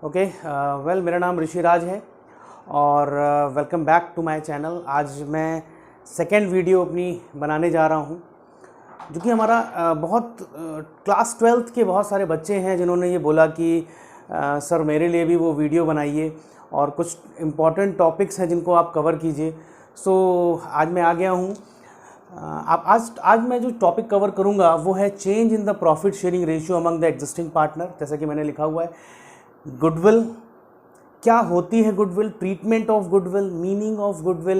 Okay well मेरा नाम ऋषिराज है और welcome back to my channel. आज मैं सेकेंड वीडियो अपनी बनाने जा रहा हूँ जो कि हमारा बहुत क्लास 12th के बहुत सारे बच्चे हैं जिन्होंने ये बोला कि सर मेरे लिए भी वो वीडियो बनाइए और कुछ इम्पॉर्टेंट टॉपिक्स हैं जिनको आप कवर कीजिए। सो आज मैं आ गया हूँ। आप आज मैं जो टॉपिक कवर करूँगा वो है change in the profit sharing ratio among the existing partner. जैसा कि मैंने लिखा हुआ है, गुडविल क्या होती है, goodwill, treatment of goodwill, meaning of goodwill,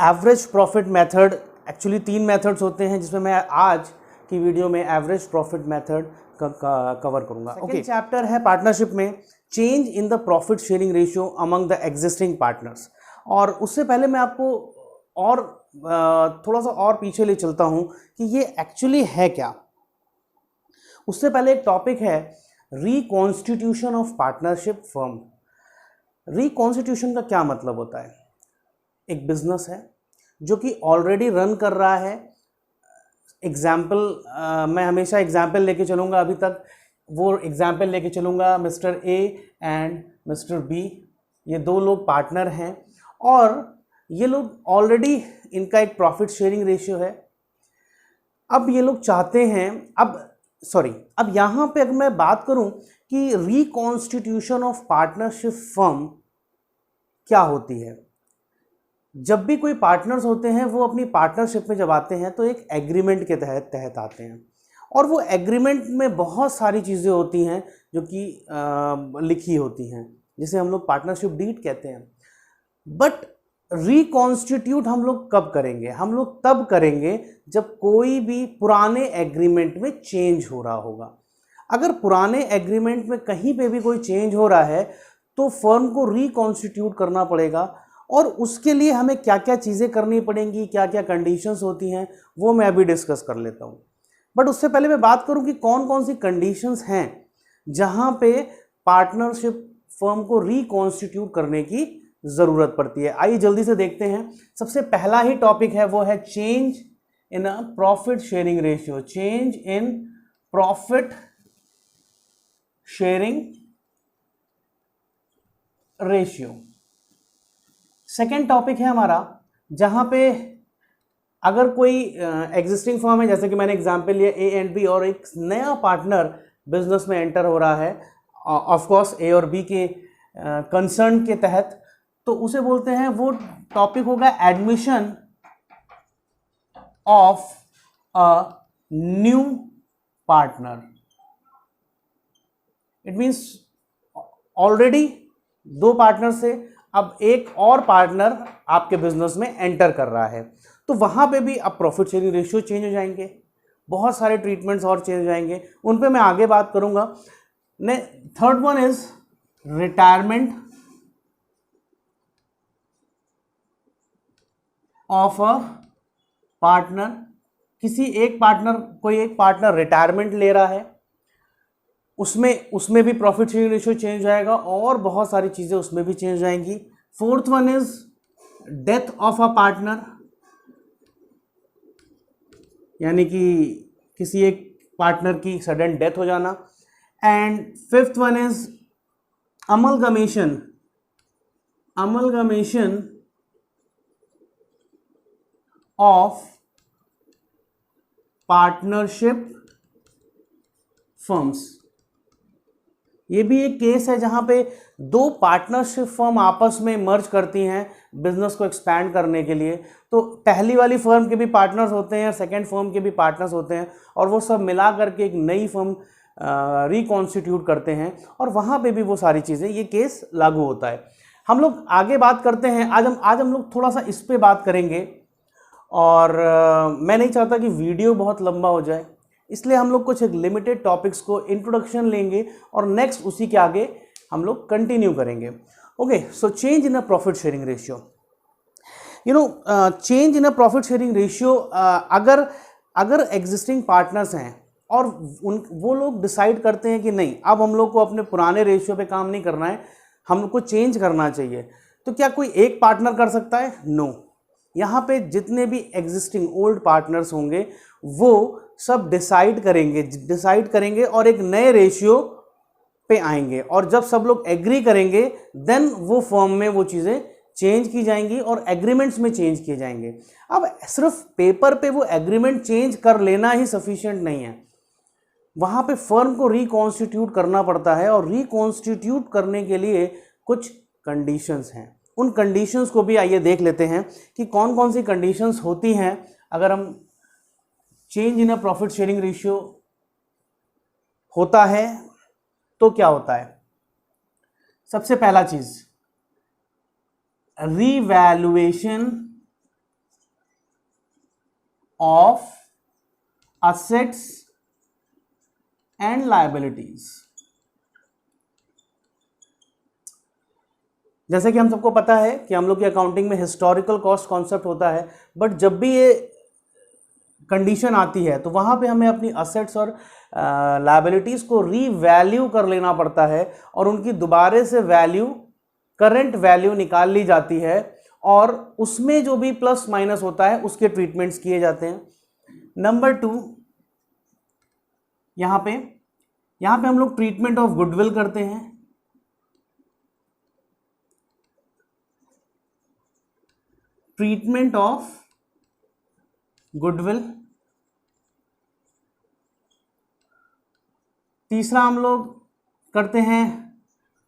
average profit method. Actually 3 methods होते हैं जिसमें मैं आज की वीडियो में एवरेज प्रॉफिट मेथड कवर करूंगा। ओके, चैप्टर है पार्टनरशिप में change in the profit sharing ratio among the existing partners. और उससे पहले मैं आपको और थोड़ा सा और पीछे ले चलता हूं कि ये एक्चुअली है क्या। उससे पहले एक टॉपिक है reconstitution of partnership firm. Reconstitution का क्या मतलब होता है? एक बिजनेस है जो कि ऑलरेडी रन कर रहा है। एग्जाम्पल मैं हमेशा एग्जाम्पल लेके चलूँगा, अभी तक वो एग्जाम्पल लेके चलूँगा। Mister A and mister B, ये 2 लोग पार्टनर हैं और ये लोग ऑलरेडी, इनका एक प्रॉफिट शेयरिंग रेशियो है। अब ये लोग चाहते हैं, अब यहाँ पे अगर मैं बात करूं कि रिकॉन्स्टिट्यूशन ऑफ पार्टनरशिप फर्म क्या होती है। जब भी कोई पार्टनर्स होते हैं वो अपनी पार्टनरशिप में जब आते हैं तो एक एग्रीमेंट के तहत आते हैं और वो एग्रीमेंट में बहुत सारी चीज़ें होती हैं जो कि लिखी होती हैं, जिसे हम लोग पार्टनरशिप डीड कहते हैं। बट रिकॉन्स्टिट्यूट हम लोग कब करेंगे? हम लोग तब करेंगे जब कोई भी पुराने एग्रीमेंट में चेंज हो रहा होगा। अगर पुराने एग्रीमेंट में कहीं पे भी कोई चेंज हो रहा है तो फर्म को रिकॉन्स्टिट्यूट करना पड़ेगा और उसके लिए हमें क्या क्या चीज़ें करनी पड़ेंगी, क्या क्या कंडीशंस होती हैं, वो मैं अभी डिस्कस कर लेता हूँ। बट उससे पहले मैं बात करूँ कि कौन कौन सी कंडीशंस हैं जहाँ पे पार्टनरशिप फर्म को रिकॉन्स्टिट्यूट करने की ज़रूरत पड़ती है। आइए जल्दी से देखते हैं। सबसे पहला ही टॉपिक है वो है change in a profit sharing ratio. Change in profit sharing ratio second topic है हमारा, जहां पे अगर कोई एग्जिस्टिंग फर्म है, जैसे कि मैंने एग्जांपल लिया ए एंड बी, और एक नया पार्टनर बिजनेस में एंटर हो रहा है ऑफ कोर्स ए और बी के कंसर्न के तहत, तो उसे बोलते हैं, वो टॉपिक होगा admission of a new partner. It means already 2 partner से अब एक और पार्टनर आपके बिजनेस में एंटर कर रहा है, तो वहां पे भी अब प्रॉफिट शेयरिंग रेशियो चेंज हो जाएंगे, बहुत सारे ट्रीटमेंट्स और चेंज हो जाएंगे, उन पे मैं आगे बात करूंगा। Third one is retirement of a partner. कोई एक पार्टनर रिटायरमेंट ले रहा है, उसमें भी प्रॉफिट शेयरिंग रेशियो चेंज हो जाएगा और बहुत सारी चीजें उसमें भी चेंज हो जाएंगी। Fourth one is death of a partner, यानी कि किसी एक पार्टनर की सडन डेथ हो जाना। And fifth one is amalgamation of partnership firms. ये भी एक केस है जहां पे 2 पार्टनरशिप फर्म आपस में मर्ज करती हैं बिजनेस को एक्सपैंड करने के लिए। तो पहली वाली फर्म के भी पार्टनर्स होते हैं, सेकंड फर्म के भी पार्टनर्स होते हैं, और वो सब मिला करके एक नई फर्म रिकॉन्स्टिट्यूट करते हैं, और वहां पे भी वो सारी चीज़ें, ये केस लागू होता है। हम लोग आगे बात करते हैं। आज हम लोग थोड़ा सा इस पे बात करेंगे, और मैं नहीं चाहता कि वीडियो बहुत लंबा हो जाए, इसलिए हम लोग कुछ एक लिमिटेड टॉपिक्स को इंट्रोडक्शन लेंगे और नेक्स्ट उसी के आगे हम लोग कंटिन्यू करेंगे। Okay, so change in a profit sharing ratio. Change in a profit sharing ratio, अगर एग्जिस्टिंग पार्टनर्स हैं और वो लोग डिसाइड करते हैं कि नहीं, अब हम लोग को अपने पुराने रेशियो पे काम नहीं करना है, हम लोग को चेंज करना चाहिए, तो क्या कोई एक पार्टनर कर सकता है? नो। यहाँ पे जितने भी एग्जिस्टिंग ओल्ड पार्टनर्स होंगे वो सब डिसाइड करेंगे और एक नए रेशियो पे आएंगे, और जब सब लोग एग्री करेंगे देन वो फर्म में वो चीज़ें चेंज की जाएंगी और एग्रीमेंट्स में चेंज किए जाएंगे। अब सिर्फ पेपर पे वो एग्रीमेंट चेंज कर लेना ही सफिशिएंट नहीं है, वहाँ पे फर्म को रिकॉन्स्टिट्यूट करना पड़ता है, और रिकॉन्स्टिट्यूट करने के लिए कुछ कंडीशंस हैं। उन कंडीशंस को भी आइए देख लेते हैं कि कौन कौन सी कंडीशंस होती हैं अगर हम change in a profit sharing ratio होता है तो क्या होता है। सबसे पहला चीज, revaluation of assets and liabilities. जैसे कि हम सबको पता है कि हम लोग की अकाउंटिंग में हिस्टोरिकल कॉस्ट कॉन्सेप्ट होता है, बट जब भी ये कंडीशन आती है तो वहाँ पे हमें अपनी असेट्स और लायबिलिटीज़ को रीवैल्यू कर लेना पड़ता है, और उनकी दोबारे से वैल्यू, करंट वैल्यू निकाल ली जाती है, और उसमें जो भी प्लस माइनस होता है उसके ट्रीटमेंट्स किए जाते हैं। नंबर 2, यहाँ पे हम लोग ट्रीटमेंट ऑफ गुडविल करते हैं। Treatment of goodwill. तीसरा हम लोग करते हैं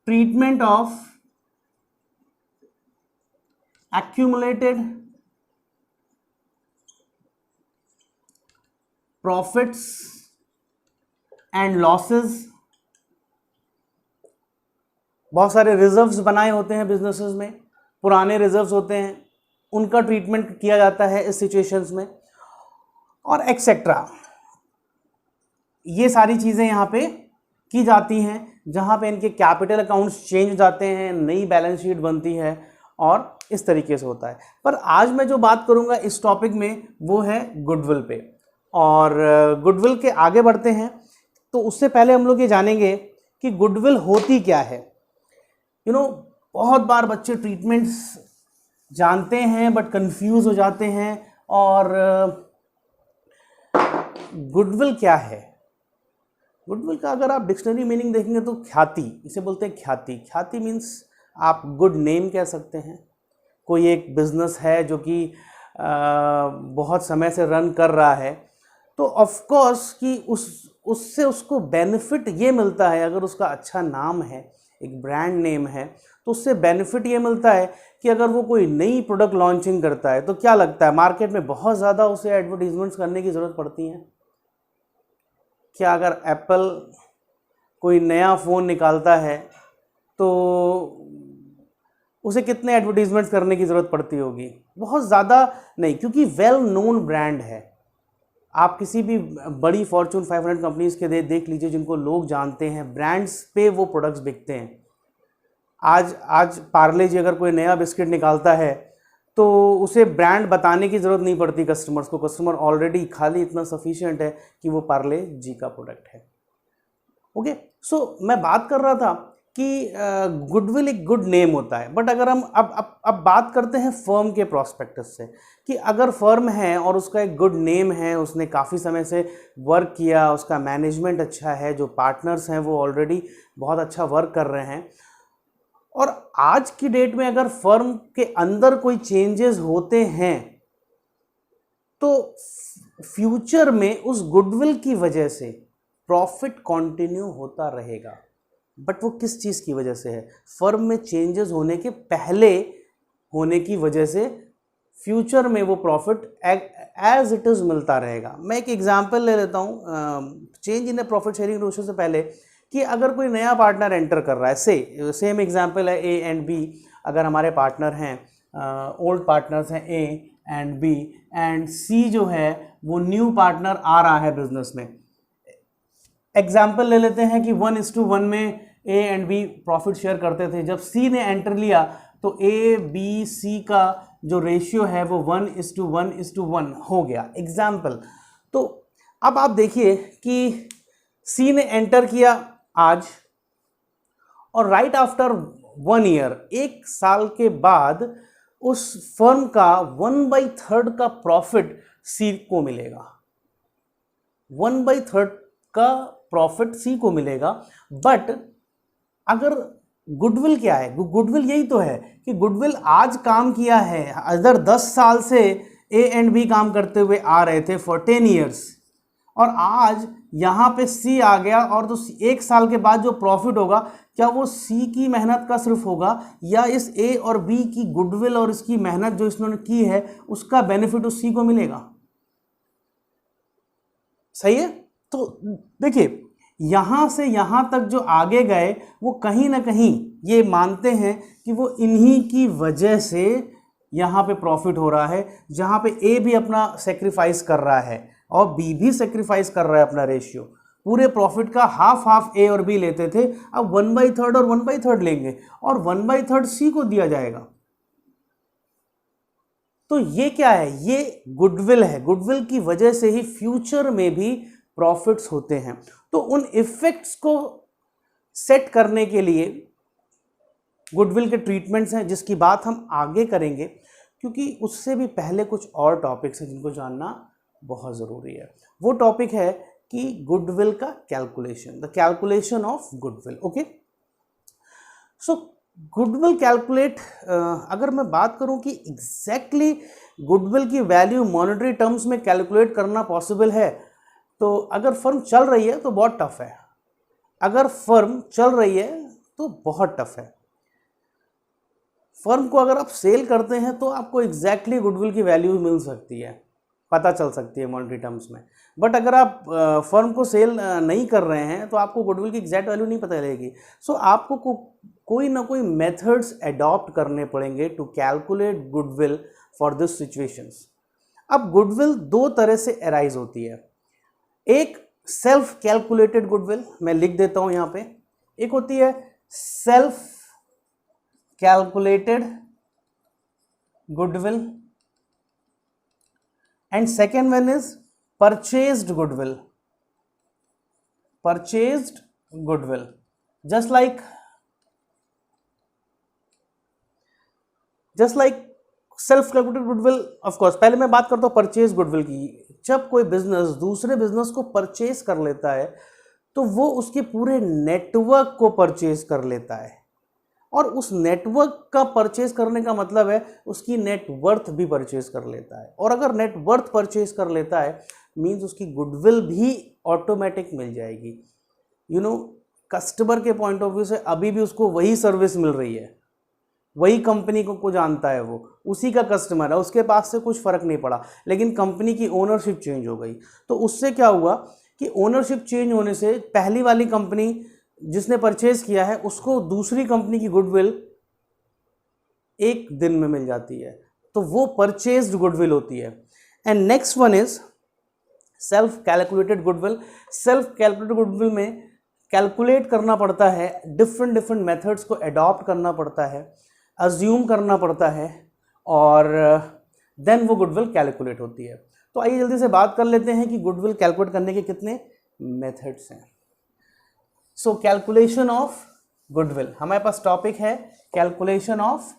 treatment of accumulated profits and losses. बहुत सारे रिजर्व्स बनाए होते हैं बिजनेसेस में, पुराने रिजर्व्स होते हैं, उनका ट्रीटमेंट किया जाता है इस सिचुएशंस में, और एक्सेट्रा। ये सारी चीज़ें यहाँ पे की जाती हैं जहाँ पे इनके कैपिटल अकाउंट्स चेंज हो जाते हैं, नई बैलेंस शीट बनती है, और इस तरीके से होता है। पर आज मैं जो बात करूँगा इस टॉपिक में वो है गुडविल पे। और गुडविल के आगे बढ़ते हैं तो उससे पहले हम लोग ये जानेंगे कि गुडविल होती क्या है। बहुत बार बच्चे ट्रीटमेंट्स जानते हैं बट कंफ्यूज हो जाते हैं। और गुडविल क्या है? गुडविल का अगर आप डिक्शनरी मीनिंग देखेंगे तो ख्याति, इसे बोलते हैं ख्याति। ख्याति मीन्स आप गुड नेम कह सकते हैं। कोई एक बिजनेस है जो कि बहुत समय से रन कर रहा है, तो ऑफ कोर्स कि उससे उसको बेनिफिट ये मिलता है, अगर उसका अच्छा नाम है, एक ब्रांड नेम है, तो उससे बेनिफिट ये मिलता है कि अगर वो कोई नई प्रोडक्ट लॉन्चिंग करता है तो क्या लगता है मार्केट में बहुत ज़्यादा उसे एडवर्टीजमेंट्स करने की ज़रूरत पड़ती है क्या? अगर एप्पल कोई नया फ़ोन निकालता है तो उसे कितने एडवर्टीजमेंट्स करने की ज़रूरत पड़ती होगी? बहुत ज़्यादा नहीं, क्योंकि वेल नोन ब्रांड है। आप किसी भी बड़ी फॉर्च्यून 500 कंपनीज़ के देख लीजिए जिनको लोग जानते हैं, ब्रांड्स पे वो प्रोडक्ट्स बिकते हैं। आज पार्ले जी अगर कोई नया बिस्किट निकालता है तो उसे ब्रांड बताने की ज़रूरत नहीं पड़ती कस्टमर्स को। कस्टमर ऑलरेडी खाली इतना सफिशिएंट है कि वो पार्ले जी का प्रोडक्ट है। ओके, सो मैं बात कर रहा था कि गुडविल एक गुड नेम होता है। बट अगर हम अब बात करते हैं फर्म के प्रोस्पेक्टस से, कि अगर फर्म है और उसका एक गुड नेम है, उसने काफ़ी समय से वर्क किया, उसका मैनेजमेंट अच्छा है, जो पार्टनर्स हैं वो ऑलरेडी बहुत अच्छा वर्क कर रहे हैं, और आज की डेट में अगर फर्म के अंदर कोई चेंजेस होते हैं तो फ्यूचर में उस गुडविल की वजह से प्रॉफिट कंटिन्यू होता रहेगा। बट वो किस चीज़ की वजह से है? फर्म में चेंजेस होने के पहले होने की वजह से फ्यूचर में वो प्रॉफिट एज इट इज़ मिलता रहेगा। मैं एक एग्जांपल ले लेता हूँ change in profit sharing ratio से पहले, कि अगर कोई नया पार्टनर एंटर कर रहा है, सेम एग्जांपल है ए एंड बी। अगर हमारे पार्टनर हैं, ओल्ड पार्टनर्स हैं ए एंड बी, एंड सी जो है वो न्यू पार्टनर आ रहा है बिजनेस में। एग्जाम्पल ले लेते हैं कि 1:1 में A and B profit share करते थे। जब सी ने एंटर लिया तो ए बी सी का जो रेशियो है वो 1:1:1 हो गया, एग्जाम्पल। तो अब आप देखिए कि सी ने एंटर किया आज, और राइट आफ्टर 1 ईयर, 1 साल के बाद उस फर्म का 1/3 का प्रॉफिट सी को मिलेगा। 1/3 का प्रॉफिट सी को मिलेगा, बट अगर गुडविल क्या है, गुडविल यही तो है कि गुडविल आज काम किया है, अदर 10 साल से ए एंड बी काम करते हुए आ रहे थे फॉर 10 ईयर्स, और आज यहाँ पे सी आ गया, और तो 1 साल के बाद जो प्रॉफिट होगा क्या वो सी की मेहनत का सिर्फ होगा, या इस ए और बी की गुडविल और इसकी मेहनत जो इसने की है उसका बेनिफिट उस सी को मिलेगा? सही है। तो देखिए यहां से यहां तक जो आगे गए वो कहीं ना कहीं ये मानते हैं कि वो इन्हीं की वजह से यहां पे प्रॉफिट हो रहा है, जहां पे ए भी अपना सेक्रीफाइस कर रहा है और बी भी सेक्रीफाइस कर रहा है अपना रेशियो। पूरे प्रॉफिट का हाफ हाफ ए और बी लेते थे, अब 1/3 और 1/3 लेंगे और 1/3 सी को दिया जाएगा। तो ये क्या है, ये गुडविल है। गुडविल की वजह से ही फ्यूचर में भी प्रॉफिट्स होते हैं। तो उन इफेक्ट्स को सेट करने के लिए गुडविल के ट्रीटमेंट्स हैं, जिसकी बात हम आगे करेंगे, क्योंकि उससे भी पहले कुछ और टॉपिक्स हैं जिनको जानना बहुत ज़रूरी है। वो टॉपिक है कि गुडविल का calculation, the calculation of goodwill. Okay, so goodwill calculate, अगर मैं बात करूं कि एग्जैक्टली गुडविल की वैल्यू मॉनेटरी टर्म्स में कैलकुलेट करना पॉसिबल है, तो अगर फर्म चल रही है तो बहुत टफ है। अगर फर्म चल रही है तो बहुत टफ है। फर्म को अगर आप सेल करते हैं तो आपको एग्जैक्टली गुडविल की वैल्यू मिल सकती है, पता चल सकती है मॉनेटरी टर्म्स में। बट अगर आप फर्म को सेल नहीं कर रहे हैं तो आपको गुडविल की एग्जैक्ट वैल्यू नहीं पता चलेगी। सो आपको कोई ना कोई मेथड्स अडॉप्ट करने पड़ेंगे to calculate goodwill for this situations. अब गुडविल दो तरह से अराइज होती है। एक सेल्फ कैलकुलेटेड गुडविल, मैं लिख देता हूं यहां पे। एक होती है self calculated goodwill and second one is purchased goodwill. Purchased goodwill just like self calculated goodwill. Of course पहले मैं बात करता हूं परचेज गुडविल की। जब कोई बिजनेस दूसरे बिजनेस को परचेज कर लेता है तो वो उसके पूरे नेटवर्क को परचेज कर लेता है, और उस नेटवर्क का परचेज करने का मतलब है उसकी नेटवर्थ भी परचेज कर लेता है। और अगर नेटवर्थ परचेज कर लेता है मींस उसकी गुडविल भी ऑटोमेटिक मिल जाएगी। यू नो, कस्टमर के पॉइंट ऑफ व्यू से अभी भी उसको वही सर्विस मिल रही है, वही कंपनी को जानता है, वो उसी का कस्टमर है, उसके पास से कुछ फ़र्क नहीं पड़ा। लेकिन कंपनी की ओनरशिप चेंज हो गई, तो उससे क्या हुआ कि ओनरशिप चेंज होने से पहली वाली कंपनी जिसने परचेज किया है उसको दूसरी कंपनी की गुडविल एक दिन में मिल जाती है, तो वो परचेज्ड गुडविल होती है। And next one is self calculated goodwill. Self calculated goodwill में कैलकुलेट करना पड़ता है, डिफरेंट मेथड्स को अडॉप्ट करना पड़ता है, अज्यूम करना पड़ता है, और देन वो गुडविल कैलकुलेट होती है। तो आइए जल्दी से बात कर लेते हैं कि गुडविल कैलकुलेट करने के कितने मेथड्स हैं। सो कैलकुलेशन ऑफ गुडविल, हमारे पास टॉपिक है calculation of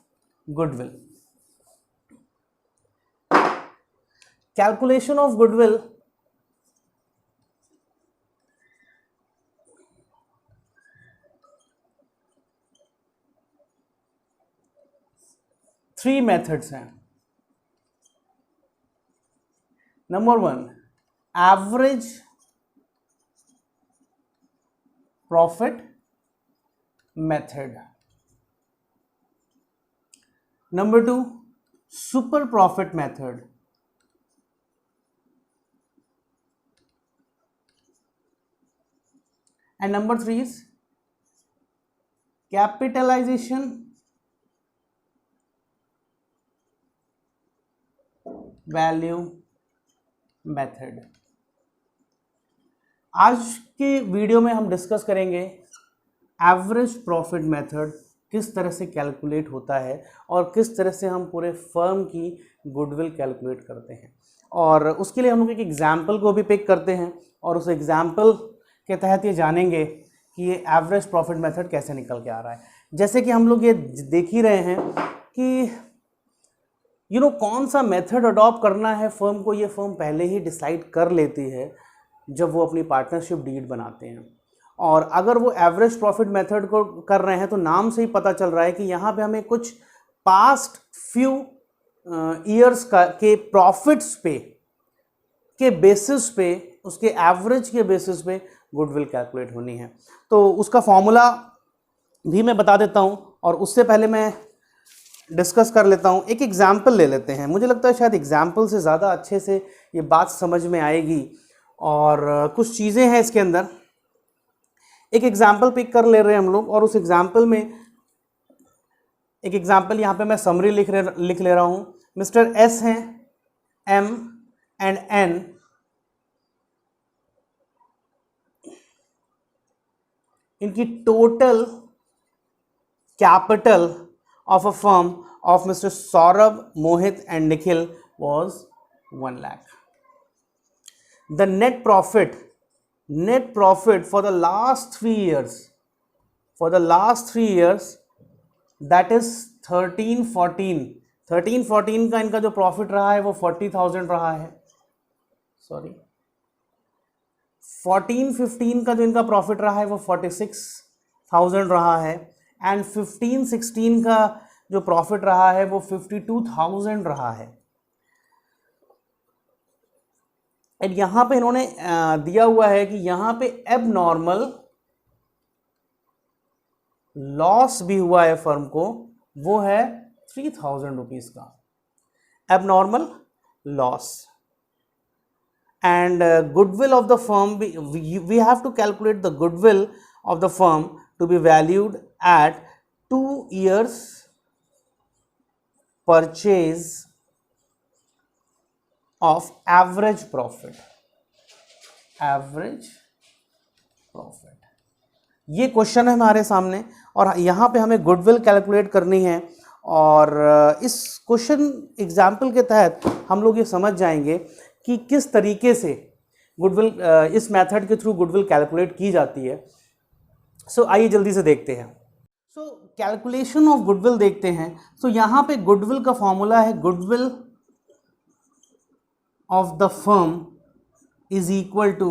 goodwill. Calculation of goodwill three methods हैं। Number 1 average profit method. Number 2 super profit method. And number 3 is capitalization value method. आज के वीडियो में हम डिस्कस करेंगे एवरेज प्रॉफिट मेथड किस तरह से कैलकुलेट होता है और किस तरह से हम पूरे फर्म की गुडविल कैलकुलेट करते हैं। और उसके लिए हम लोग एक एग्जाम्पल को भी पिक करते हैं और उस एग्जाम्पल के तहत ये जानेंगे कि ये एवरेज प्रॉफिट मेथड कैसे निकल के आ रहा है। जैसे कि हम लोग ये देख ही रहे हैं कि कौन सा मेथड अडॉप्ट करना है फर्म को, ये फर्म पहले ही डिसाइड कर लेती है जब वो अपनी पार्टनरशिप डीड बनाते हैं। और अगर वो एवरेज प्रॉफिट मेथड को कर रहे हैं तो नाम से ही पता चल रहा है कि यहाँ पे हमें कुछ पास्ट फ्यू ईयर्स का के प्रॉफिट्स पे के बेसिस पे, उसके एवरेज के बेसिस पे गुडविल कैलकुलेट होनी है। तो उसका फॉर्मूला भी मैं बता देता हूँ, और उससे पहले मैं डिस्कस कर लेता हूँ। एक एग्जाम्पल ले लेते हैं, मुझे लगता है शायद एग्जाम्पल से ज़्यादा अच्छे से ये बात समझ में आएगी, और कुछ चीज़ें हैं इसके अंदर। एक एग्जाम्पल पिक कर ले रहे हैं हम लोग, और उस एग्जाम्पल में एक एग्जाम्पल यहाँ पे मैं समरी लिख ले रहा हूँ। मिस्टर एस हैं, एम एंड एन, इनकी total capital of a firm of Mr. Saurabh, Mohit and Nikhil was 1 lakh. The net profit for the last 3 years, that is 13-14 का इनका जो प्रॉफिट रहा है वो 40,000 रहा है। सॉरी, 14-15 का जो इनका प्रॉफिट रहा है वो 46,000 रहा है, एंड 15-16 का जो प्रॉफिट रहा है वो 52,000 रहा है। एंड यहां पे इन्होंने दिया हुआ है कि यहां पे एबनॉर्मल लॉस भी हुआ है फर्म को, वो है 3,000 रुपीज का abnormal loss. And goodwill of the firm, we have to calculate the goodwill of the firm to be valued at 2 years purchase of average profit. ये क्वेश्चन है हमारे सामने, और यहाँ पे हमें गुडविल कैलकुलेट करनी है, और इस क्वेश्चन एग्जाम्पल के तहत हम लोग ये समझ जाएंगे कि किस तरीके से गुडविल, इस मेथड के थ्रू गुडविल कैलकुलेट की जाती है। सो आइए जल्दी से देखते हैं। सो कैलकुलेशन ऑफ गुडविल देखते हैं। सो यहाँ पे गुडविल का फॉर्मूला है, goodwill of the firm is equal to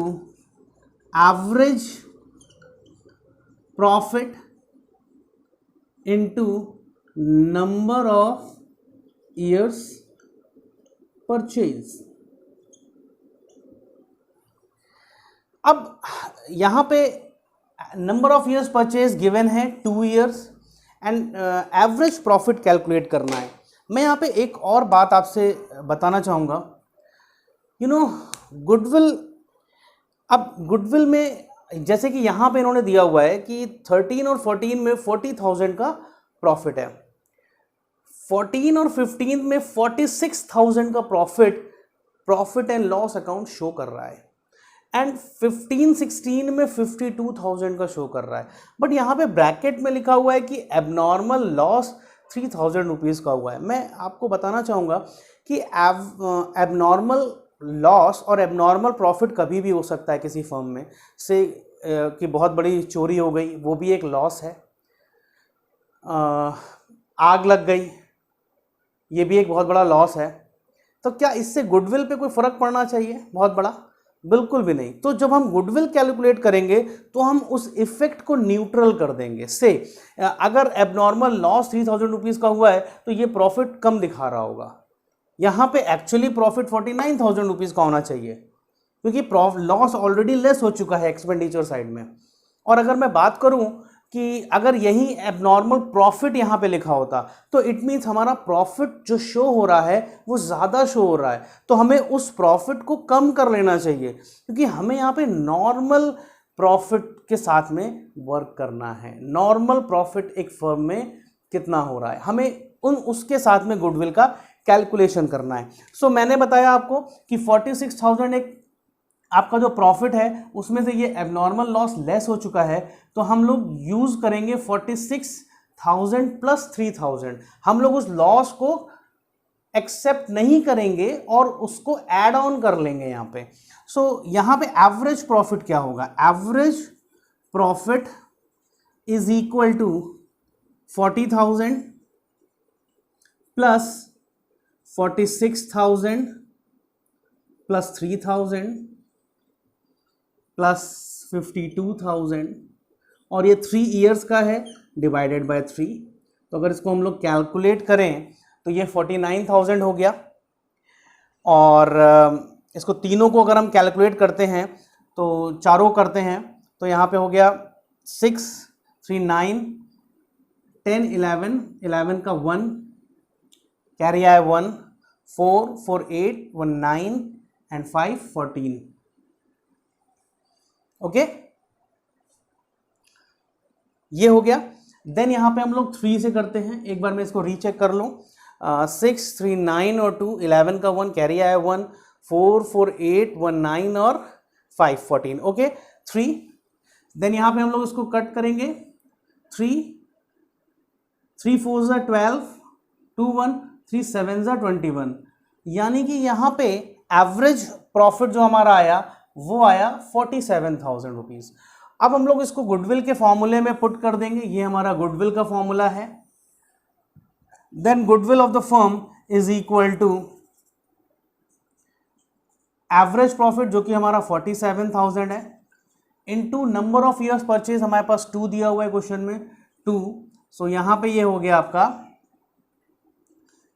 average profit into number of years purchase. अब यहाँ पे number of years purchase given है 2 years, and average profit calculate करना है। मैं यहाँ पे एक और बात आपसे बताना चाहूँगा, गुडविल, अब गुडविल में जैसे कि यहाँ पे इन्होंने दिया हुआ है कि 13 और 14 में 40,000 का प्रॉफिट है, 14 और 15 में 46,000 का profit and loss account show कर रहा है, एंड 15-16 में 52,000 का शो कर रहा है। बट यहाँ पे ब्रैकेट में लिखा हुआ है कि एबनॉर्मल लॉस 3,000 रुपीज़ का हुआ है। मैं आपको बताना चाहूँगा कि एबनॉर्मल लॉस और एबनॉर्मल प्रॉफिट कभी भी हो सकता है किसी फर्म में से, कि बहुत बड़ी चोरी हो गई, वो भी एक लॉस है, आग लग गई, ये भी एक बहुत बड़ा लॉस है। तो क्या इससे गुडविल पे कोई फ़र्क पड़ना चाहिए बहुत बड़ा? बिल्कुल भी नहीं। तो जब हम गुडविल कैलकुलेट करेंगे तो हम उस इफेक्ट को न्यूट्रल कर देंगे। से अगर एबनॉर्मल लॉस 3,000 रुपीज़ का हुआ है तो ये प्रॉफिट कम दिखा रहा होगा, यहाँ पे एक्चुअली प्रॉफिट 49,000 रुपीज़ का होना चाहिए, क्योंकि लॉस ऑलरेडी लेस हो चुका है एक्सपेंडिचर साइड में। और अगर मैं बात करूं कि अगर यही एबनॉर्मल प्रॉफिट यहाँ पे लिखा होता तो इट मीन्स हमारा प्रॉफिट जो शो हो रहा है वो ज़्यादा शो हो रहा है, तो हमें उस प्रॉफिट को कम कर लेना चाहिए, क्योंकि हमें यहाँ पे नॉर्मल प्रॉफिट के साथ में वर्क करना है। नॉर्मल प्रॉफिट एक फर्म में कितना हो रहा है, हमें उसके साथ में गुडविल का कैलकुलेशन करना है। सो मैंने बताया आपको कि 46,000 एक आपका जो प्रॉफिट है उसमें से ये एबनॉर्मल लॉस लेस हो चुका है, तो हम लोग यूज़ करेंगे 46,000 प्लस 3,000। हम लोग उस लॉस को एक्सेप्ट नहीं करेंगे और उसको ऐड ऑन कर लेंगे यहाँ पे। सो यहाँ पे एवरेज प्रॉफिट क्या होगा? Average profit is equal to 40,000 plus 46,000 plus 3,000 plus 52,000 और ये 3 ईयर्स का है डिवाइडेड बाय 3, तो अगर इसको हम लोग कैलकुलेट करें तो ये 49,000 हो गया। और इसको तीनों को अगर हम कैलकुलेट करते हैं तो चारों करते हैं तो यहाँ पे हो गया 6, 3, 9, 10, 11 का 1 कैरी आया 1, 4, 4, 8, 1, 9 एंड 5, 14। ओके, ये हो गया। देन यहाँ पे हम लोग 3 से करते हैं, एक बार मैं इसको रीचेक कर लूँ। 6, 3, 9 और 2, 11 का 1 कैरी आया 1, 4, 4, 8, 1, 9 और 5, 14। ओके, 3। देन यहाँ पे हम लोग इसको कट करेंगे, 3, 3 4 ज़ा 12, 2 1, 3 7 ज़ा 21, यानी कि यहाँ पे एवरेज प्रॉफिट जो हमारा आया वो आया 47,000 रुपीज़। अब हम लोग इसको गुडविल के फॉर्मूले में पुट कर देंगे, ये हमारा गुडविल का फॉर्मूला है। Then goodwill of the firm is equal to average profit जो कि हमारा 47,000 है, into number of years purchase, हमारे पास 2 दिया हुआ है क्वेश्चन में, 2। सो यहां पे ये हो गया आपका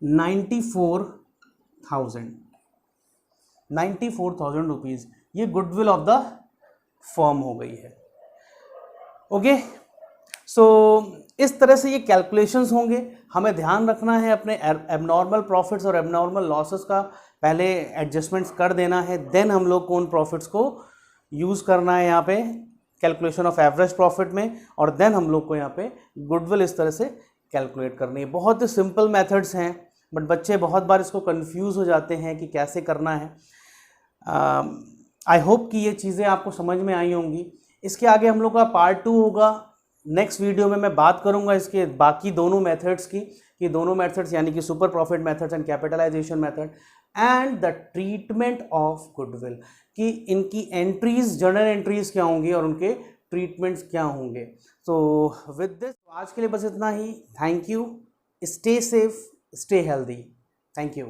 94,000 रुपीज, ये गुडविल ऑफ द फर्म हो गई है। ओके, सो इस तरह से ये कैलकुलेशंस होंगे। हमें ध्यान रखना है अपने एबनॉर्मल प्रॉफिट्स और एबनॉर्मल लॉसेस का पहले एडजस्टमेंट्स कर देना है, देन हम लोग को उन प्रॉफिट्स को यूज़ करना है यहाँ पे कैलकुलेशन ऑफ एवरेज प्रॉफिट में, और देन हम लोग को यहाँ पे गुडविल इस तरह से कैलकुलेट करनी है। बहुत ही सिंपल मेथड्स हैं, बट बच्चे बहुत बार इसको कंफ्यूज हो जाते हैं कि कैसे करना है। आई होप कि ये चीज़ें आपको समझ में आई होंगी। इसके आगे हम लोग का पार्ट 2 होगा। नेक्स्ट वीडियो में मैं बात करूंगा इसके बाकी दोनों मेथड्स की, कि दोनों मेथड्स यानी कि super profit methods and capitalisation method and the treatment of goodwill, कि इनकी एंट्रीज, जर्नल एंट्रीज क्या होंगी और उनके ट्रीटमेंट्स क्या होंगे। तो विद दिस आज के लिए बस इतना ही। Thank you, stay safe, stay healthy, thank you.